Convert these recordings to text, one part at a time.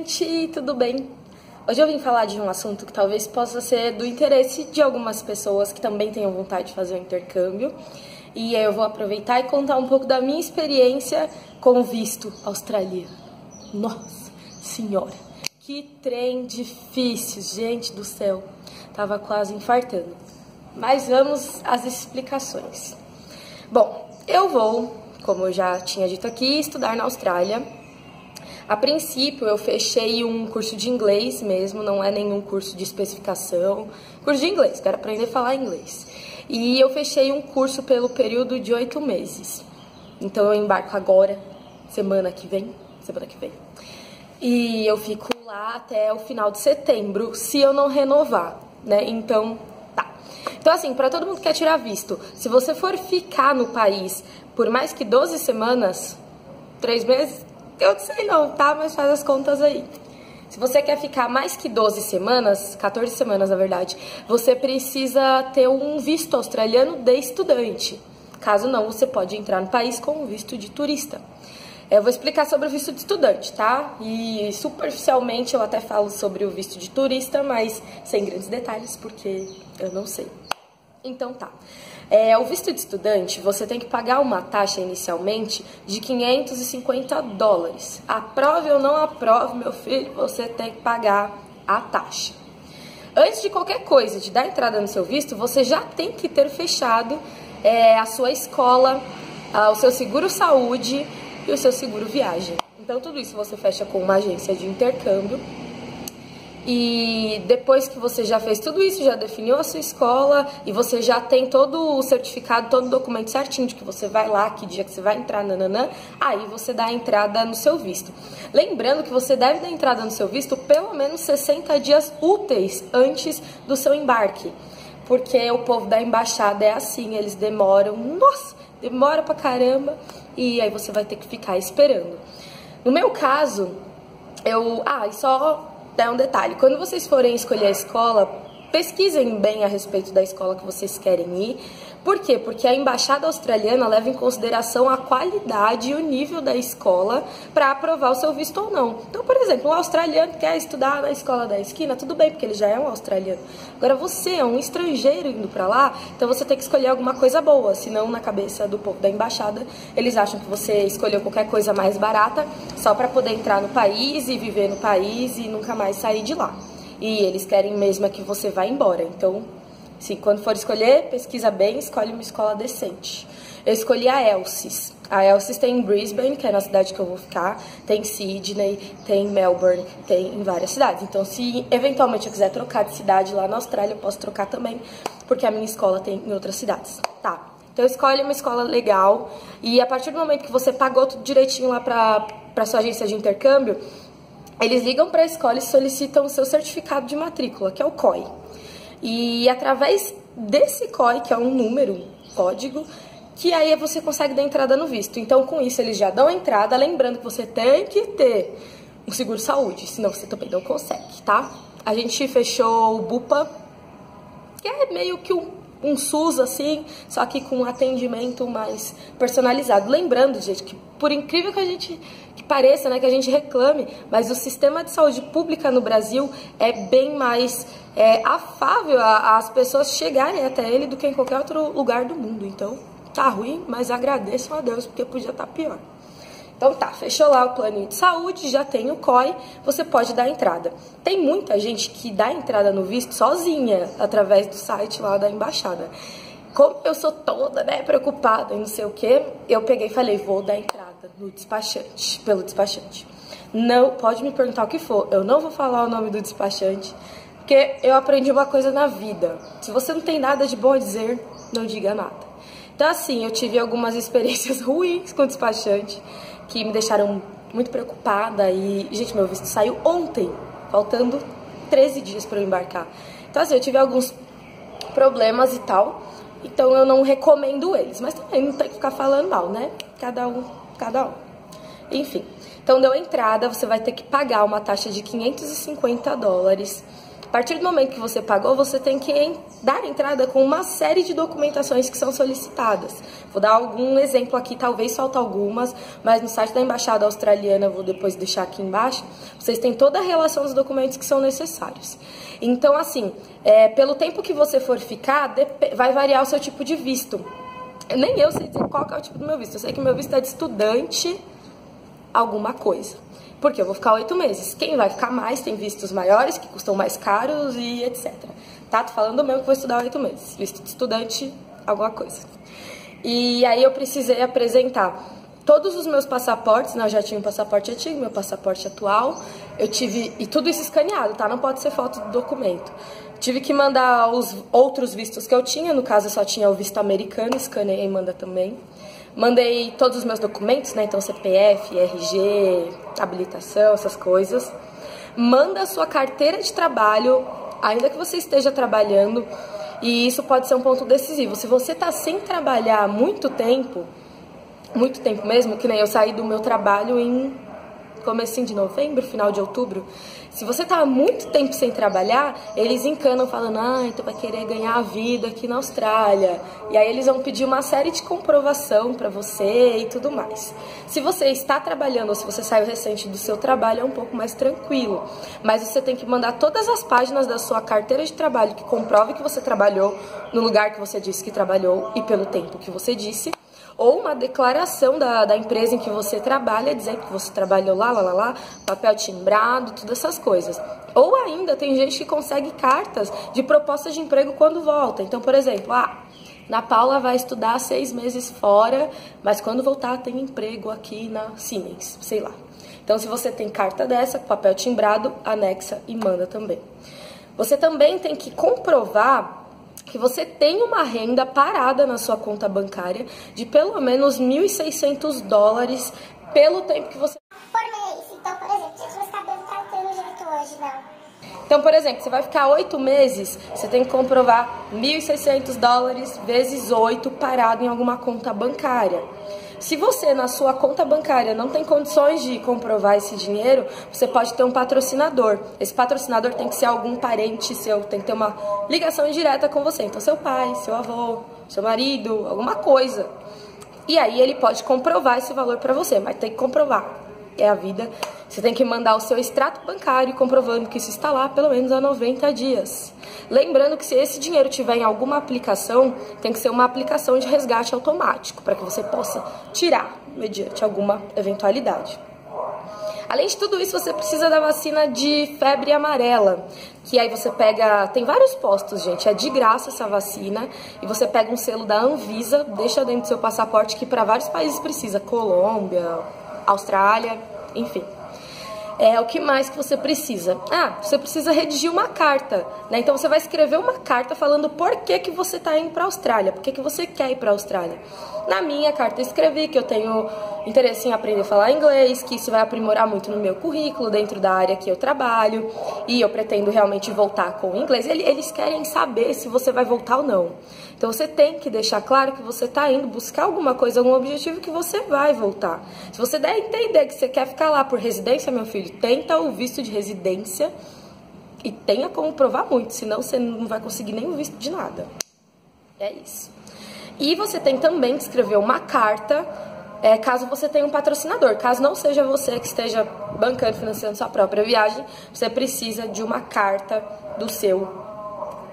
Gente, tudo bem? Hoje eu vim falar de um assunto que talvez possa ser do interesse de algumas pessoas que também tenham vontade de fazer um intercâmbio. E eu vou aproveitar e contar um pouco da minha experiência com o visto australiano. Nossa senhora, que trem difícil, gente do céu. Tava quase infartando. Mas vamos às explicações. Bom, eu vou, como eu já tinha dito aqui, estudar na Austrália. A princípio, eu fechei um curso de inglês mesmo, não é nenhum curso de especificação. Curso de inglês, quero aprender a falar inglês. E eu fechei um curso pelo período de 8 meses. Então, eu embarco agora, semana que vem. E eu fico lá até o final de setembro, se eu não renovar, né? Então, tá. Então, assim, para todo mundo que quer tirar visto, se você for ficar no país por mais que 12 semanas, 3 meses... Eu não sei não, tá? Mas faz as contas aí. Se você quer ficar mais que 12 semanas, 14 semanas na verdade, você precisa ter um visto australiano de estudante. Caso não, você pode entrar no país com um visto de turista. Eu vou explicar sobre o visto de estudante, tá? E superficialmente eu até falo sobre o visto de turista, mas sem grandes detalhes, porque eu não sei. Então tá. O visto de estudante, você tem que pagar uma taxa inicialmente de 550 dólares. Aprove ou não aprove, meu filho, você tem que pagar a taxa. Antes de qualquer coisa, de dar entrada no seu visto, você já tem que ter fechado a sua escola, o seu seguro-saúde e o seu seguro-viagem. Então tudo isso você fecha com uma agência de intercâmbio. E depois que você já fez tudo isso, já definiu a sua escola e você já tem todo o certificado, todo o documento certinho de que você vai lá, que dia que você vai entrar, nananã, aí você dá a entrada no seu visto. Lembrando que você deve dar entrada no seu visto pelo menos 60 dias úteis antes do seu embarque. Porque o povo da embaixada é assim, eles demoram, nossa, demora pra caramba, e aí você vai ter que ficar esperando. No meu caso, e só... Dá um detalhe, quando vocês forem escolher a escola, pesquisem bem a respeito da escola que vocês querem ir. Por quê? Porque a embaixada australiana leva em consideração a qualidade e o nível da escola para aprovar o seu visto ou não. Então, por exemplo, um australiano quer estudar na escola da esquina, tudo bem, porque ele já é um australiano. Agora, você é um estrangeiro indo para lá, então você tem que escolher alguma coisa boa, senão na cabeça do povo da embaixada, eles acham que você escolheu qualquer coisa mais barata só para poder entrar no país e viver no país e nunca mais sair de lá. E eles querem mesmo que você vá embora, então... Sim, quando for escolher, pesquisa bem, escolhe uma escola decente. Eu escolhi a Elsis. A Elsis tem em Brisbane, que é na cidade que eu vou ficar, tem Sydney, tem Melbourne, tem em várias cidades. Então, se eventualmente eu quiser trocar de cidade lá na Austrália, eu posso trocar também, porque a minha escola tem em outras cidades. Tá, então escolhe uma escola legal e a partir do momento que você pagou tudo direitinho lá pra sua agência de intercâmbio, eles ligam para a escola e solicitam o seu certificado de matrícula, que é o COI. E através desse COI, que é um número, um código, que aí você consegue dar entrada no visto. Então, com isso, eles já dão entrada, lembrando que você tem que ter um seguro-saúde, senão você também não consegue, tá? A gente fechou o Bupa, que é meio que um SUS, assim, só que com um atendimento mais personalizado. Lembrando, gente, que por incrível que pareça, né, que a gente reclame, mas o sistema de saúde pública no Brasil é bem mais afável às pessoas chegarem até ele do que em qualquer outro lugar do mundo. Então, tá ruim, mas agradeçam a Deus, porque podia estar pior. Então tá, fechou lá o planinho de saúde, já tem o COI, você pode dar entrada. Tem muita gente que dá entrada no visto sozinha, através do site lá da embaixada. Como eu sou toda, né, preocupada e não sei o que, eu peguei e falei, vou dar entrada no despachante, pelo despachante. Não, pode me perguntar o que for, eu não vou falar o nome do despachante, porque eu aprendi uma coisa na vida. Se você não tem nada de bom a dizer, não diga nada. Então assim, eu tive algumas experiências ruins com o despachante, que me deixaram muito preocupada e, gente, meu visto saiu ontem, faltando 13 dias para eu embarcar. Então, assim, eu tive alguns problemas e tal, então eu não recomendo eles, mas também não tem que ficar falando mal, né? Cada um. Enfim, então deu entrada, você vai ter que pagar uma taxa de 550 dólares partir do momento que você pagou, você tem que dar entrada com uma série de documentações que são solicitadas. Vou dar algum exemplo aqui, talvez falta algumas, mas no site da Embaixada Australiana, vou depois deixar aqui embaixo, vocês têm toda a relação dos documentos que são necessários. Então, assim, pelo tempo que você for ficar, vai variar o seu tipo de visto. Nem eu sei dizer qual que é o tipo do meu visto. Eu sei que o meu visto é de estudante alguma coisa. Porque eu vou ficar 8 meses. Quem vai ficar mais tem vistos maiores, que custam mais caros e etc. Tá? Tô falando mesmo que vou estudar 8 meses. Visto de estudante, alguma coisa. E aí eu precisei apresentar todos os meus passaportes, né? Eu já tinha um passaporte antigo, meu passaporte atual. Eu tive... E tudo isso escaneado, tá? Não pode ser foto do documento. Tive que mandar os outros vistos que eu tinha. No caso, eu só tinha o visto americano. Escaneei e manda também. Mandei todos os meus documentos, né? Então, CPF, RG, habilitação, essas coisas. Manda a sua carteira de trabalho, ainda que você esteja trabalhando. E isso pode ser um ponto decisivo. Se você tá sem trabalhar há muito tempo mesmo, que nem eu saí do meu trabalho em comecinho de novembro, final de outubro. Se você tá há muito tempo sem trabalhar, eles encanam falando, tu vai querer ganhar a vida aqui na Austrália. E aí eles vão pedir uma série de comprovação pra você e tudo mais. Se você está trabalhando ou se você saiu recente do seu trabalho, é um pouco mais tranquilo. Mas você tem que mandar todas as páginas da sua carteira de trabalho que comprove que você trabalhou no lugar que você disse que trabalhou e pelo tempo que você disse. Ou uma declaração da empresa em que você trabalha, dizendo que você trabalhou lá, papel timbrado, todas essas coisas. Ou ainda, tem gente que consegue cartas de propostas de emprego quando volta. Então, por exemplo, na Paula vai estudar 6 meses fora, mas quando voltar tem emprego aqui na Siemens, sei lá. Então, se você tem carta dessa, papel timbrado, anexa e manda também. Você também tem que comprovar que você tem uma renda parada na sua conta bancária de pelo menos $1.600 pelo tempo que você... Por mês. Então, por exemplo, gente, meus cabelos tá tendo jeito hoje, não. Então, por exemplo, você vai ficar 8 meses, você tem que comprovar $1.600 vezes 8 parado em alguma conta bancária. Se você, na sua conta bancária, não tem condições de comprovar esse dinheiro, você pode ter um patrocinador. Esse patrocinador tem que ser algum parente seu, tem que ter uma ligação direta com você. Então, seu pai, seu avô, seu marido, alguma coisa. E aí ele pode comprovar esse valor para você, mas tem que comprovar. É a vida. Você tem que mandar o seu extrato bancário comprovando que isso está lá pelo menos há 90 dias. Lembrando que se esse dinheiro tiver em alguma aplicação, tem que ser uma aplicação de resgate automático, para que você possa tirar mediante alguma eventualidade. Além de tudo isso, você precisa da vacina de febre amarela, que aí você pega... Tem vários postos, gente, é de graça essa vacina, e você pega um selo da Anvisa, deixa dentro do seu passaporte, que para vários países precisa, Colômbia, Austrália, enfim. O que mais que você precisa? Você precisa redigir uma carta, né? Então você vai escrever uma carta falando por que você está indo para a Austrália, por que você quer ir para a Austrália. Na minha carta eu escrevi que eu tenho interesse em aprender a falar inglês, que isso vai aprimorar muito no meu currículo, dentro da área que eu trabalho, e eu pretendo realmente voltar com o inglês. Eles querem saber se você vai voltar ou não. Então você tem que deixar claro que você está indo buscar alguma coisa, algum objetivo que você vai voltar. Se você der a entender que você quer ficar lá por residência, meu filho, tenta o visto de residência e tenha como provar muito, senão você não vai conseguir nenhum visto de nada. É isso. E você tem também que escrever uma carta, caso você tenha um patrocinador. Caso não seja você que esteja bancando, financiando sua própria viagem, você precisa de uma carta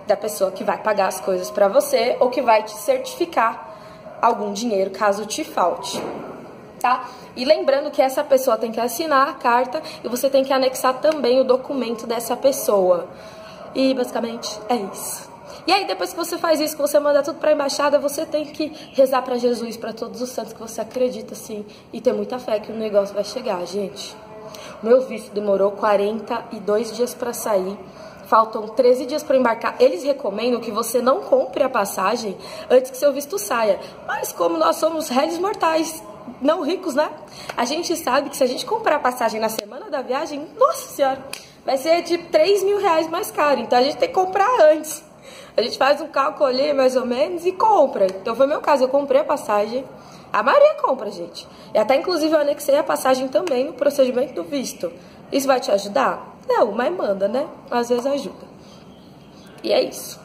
da pessoa que vai pagar as coisas para você ou que vai te certificar algum dinheiro caso te falte, tá? E lembrando que essa pessoa tem que assinar a carta e você tem que anexar também o documento dessa pessoa. E basicamente é isso. E aí depois que você faz isso, que você manda tudo pra embaixada, você tem que rezar pra Jesus, pra todos os santos que você acredita, assim, e ter muita fé que o negócio vai chegar, gente. O meu visto demorou 42 dias pra sair. Faltam 13 dias para embarcar. Eles recomendam que você não compre a passagem antes que seu visto saia. Mas como nós somos réis mortais, não ricos, né? A gente sabe que se a gente comprar a passagem na semana da viagem, nossa senhora, vai ser de R$3.000 mais caro. Então a gente tem que comprar antes. A gente faz um cálculo ali, mais ou menos, e compra. Então foi meu caso, eu comprei a passagem. A maioria compra, gente. E até inclusive eu anexei a passagem também no procedimento do visto. Isso vai te ajudar? Não, mas manda, né? Às vezes ajuda. E é isso.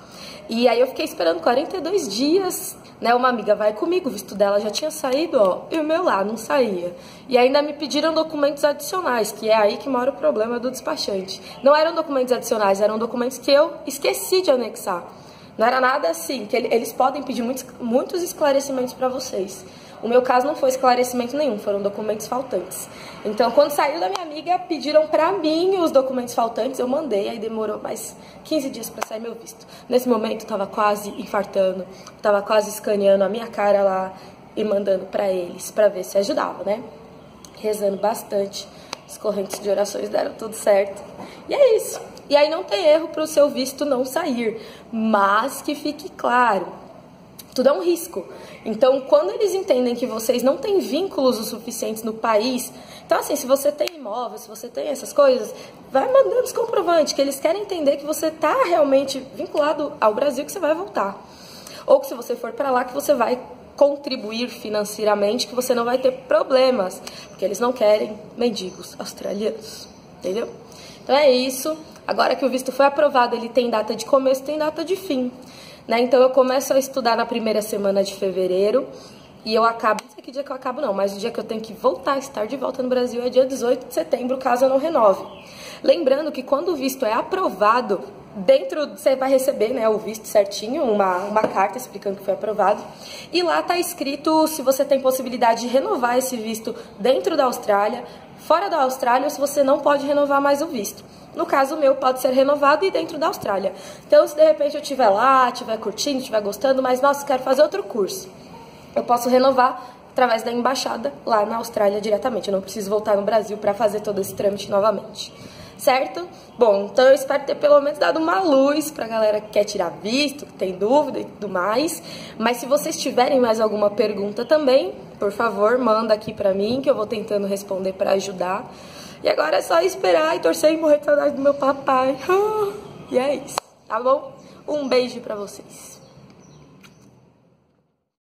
E aí eu fiquei esperando 42 dias, né? Uma amiga vai comigo, o visto dela já tinha saído, ó, e o meu lá não saía. E ainda me pediram documentos adicionais, que é aí que mora o problema do despachante. Não eram documentos adicionais, eram documentos que eu esqueci de anexar. Não era nada assim, que eles podem pedir muitos esclarecimentos para vocês. O meu caso não foi esclarecimento nenhum, foram documentos faltantes. Então, quando saiu da minha amiga, pediram pra mim os documentos faltantes, eu mandei, aí demorou mais 15 dias pra sair meu visto. Nesse momento, eu tava quase infartando, tava quase escaneando a minha cara lá e mandando pra eles, pra ver se ajudava, né? Rezando bastante, as correntes de orações deram tudo certo. E é isso. E aí não tem erro pro seu visto não sair, mas que fique claro, tudo é um risco. Então, quando eles entendem que vocês não têm vínculos o suficientes no país, então assim, se você tem imóvel, se você tem essas coisas, vai mandando os comprovantes, que eles querem entender que você está realmente vinculado ao Brasil, que você vai voltar. Ou que se você for para lá, que você vai contribuir financeiramente, que você não vai ter problemas, porque eles não querem mendigos australianos, entendeu? Então é isso. Agora que o visto foi aprovado, ele tem data de começo, tem data de fim. Né? Então eu começo a estudar na primeira semana de fevereiro e eu acabo, não sei que dia que eu acabo não, mas o dia que eu tenho que voltar, estar de volta no Brasil é dia 18 de setembro, caso eu não renove. Lembrando que quando o visto é aprovado, você vai receber, né, o visto certinho, uma carta explicando que foi aprovado, e lá tá escrito se você tem possibilidade de renovar esse visto dentro da Austrália, fora da Austrália, ou se você não pode renovar mais o visto. No caso, o meu pode ser renovado e dentro da Austrália. Então, se de repente eu estiver lá, estiver curtindo, estiver gostando, mas, nossa, quero fazer outro curso, eu posso renovar através da embaixada lá na Austrália diretamente. Eu não preciso voltar no Brasil para fazer todo esse trâmite novamente. Certo? Bom, então eu espero ter pelo menos dado uma luz pra galera que quer tirar visto, que tem dúvida e tudo mais. Mas se vocês tiverem mais alguma pergunta também, por favor, manda aqui pra mim, que eu vou tentando responder pra ajudar. E agora é só esperar e torcer e morrer de saudade do meu papai. E é isso, tá bom? Um beijo pra vocês.